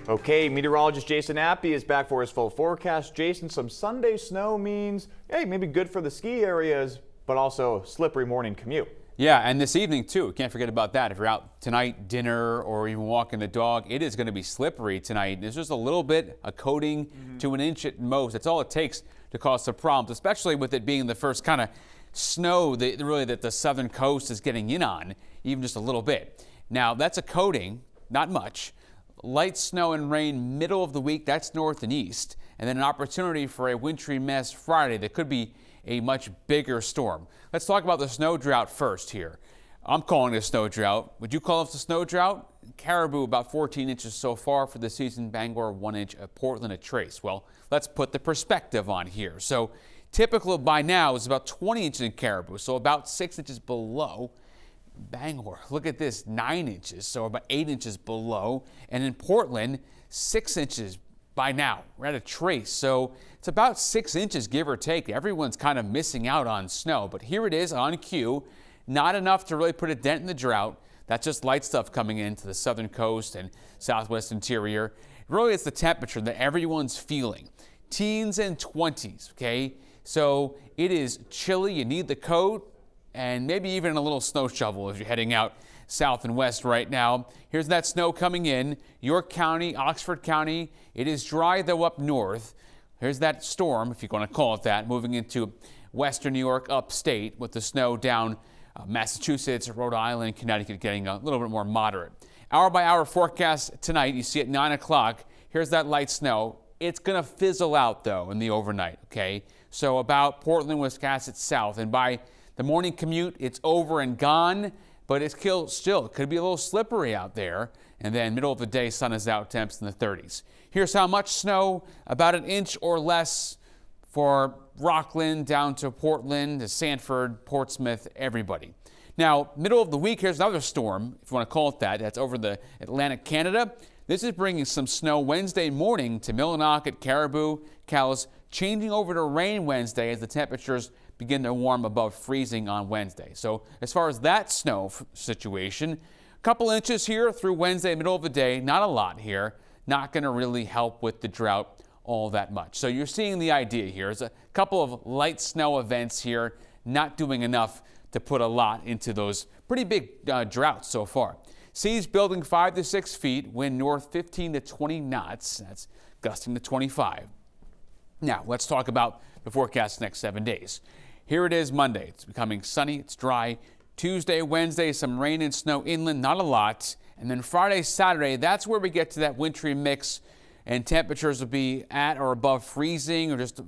Okay, meteorologist Jason Appy is back for his full forecast. Jason, some Sunday snow means, hey, maybe good for the ski areas, but also slippery morning commute. Yeah, and this evening too. Can't forget about that. If you're out tonight, dinner, or even walking the dog, it is going to be slippery tonight. There's just a little bit, a coating to an inch at most. That's all it takes to cause some problems, especially with it being the first kind of snow that the southern coast is getting in on, even just a little bit. Now, that's a coating, not much. Light snow and rain middle of the week, that's north and east. And then an opportunity for a wintry mess Friday that could be a much bigger storm. Let's talk about the snow drought first here. I'm calling it a snow drought. Would you call it a snow drought? Caribou about 14 inches so far for the season. Bangor 1 inch. Portland a trace. Well, let's put the perspective on here. So typical by now is about 20 inches in Caribou, so about 6 inches below. Bangor, look at this, 9 inches, so about 8 inches below. And in Portland, 6 inches by now. We're at a trace, so it's about 6 inches, give or take. Everyone's kind of missing out on snow, but here it is on cue. Not enough to really put a dent in the drought. That's just light stuff coming into the southern coast and southwest interior. Really, it's the temperature that everyone's feeling. Teens and 20s, okay? So it is chilly, you need the coat, and maybe even a little snow shovel if you're heading out south and west right now. Here's that snow coming in. York County, Oxford County. It is dry, though, up north. Here's that storm, if you're going to call it that, moving into western New York upstate with the snow down Massachusetts, Rhode Island, Connecticut getting a little bit more moderate. Hour-by-hour forecast tonight. You see at 9 o'clock. Here's that light snow. It's going to fizzle out, though, in the overnight, okay? So about Portland, Wisconsin south. And by the morning commute, it's over and gone, but it's still could be a little slippery out there. And then middle of the day, sun is out, temps in the 30s. Here's how much snow, about an inch or less for Rockland down to Portland, to Sanford, Portsmouth, everybody. Now, middle of the week, here's another storm, if you want to call it that. That's over the Atlantic Canada. This is bringing some snow Wednesday morning to Millinocket, Caribou, Cowes, changing over to rain Wednesday as the temperatures begin to warm above freezing on Wednesday. So as far as that snow situation, a couple inches here through Wednesday, middle of the day, not a lot here, not going to really help with the drought all that much. So you're seeing the idea here. There's a couple of light snow events here, not doing enough to put a lot into those pretty big droughts so far. Seas building 5 to 6 feet, wind north 15 to 20 knots. That's gusting to 25. Now, let's talk about the forecast next 7 days. Here it is Monday. It's becoming sunny. It's dry. Tuesday, Wednesday, some rain and snow inland, not a lot. And then Friday, Saturday, that's where we get to that wintry mix, and temperatures will be at or above freezing or just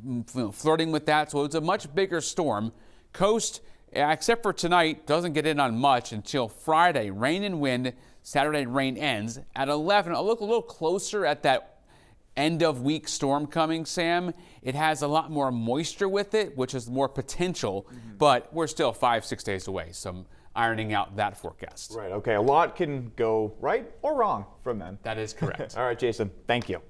flirting with that. So it's a much bigger storm. Coast, except for tonight, doesn't get in on much until Friday. Rain and wind. Saturday, rain ends at 11. I'll look a little closer at that end of week storm coming, Sam. It has a lot more moisture with it, which is more potential, but we're still 5-6 days away. So I'm ironing out that forecast. Right, okay, a lot can go right or wrong from then. That is correct. All right, Jason, thank you.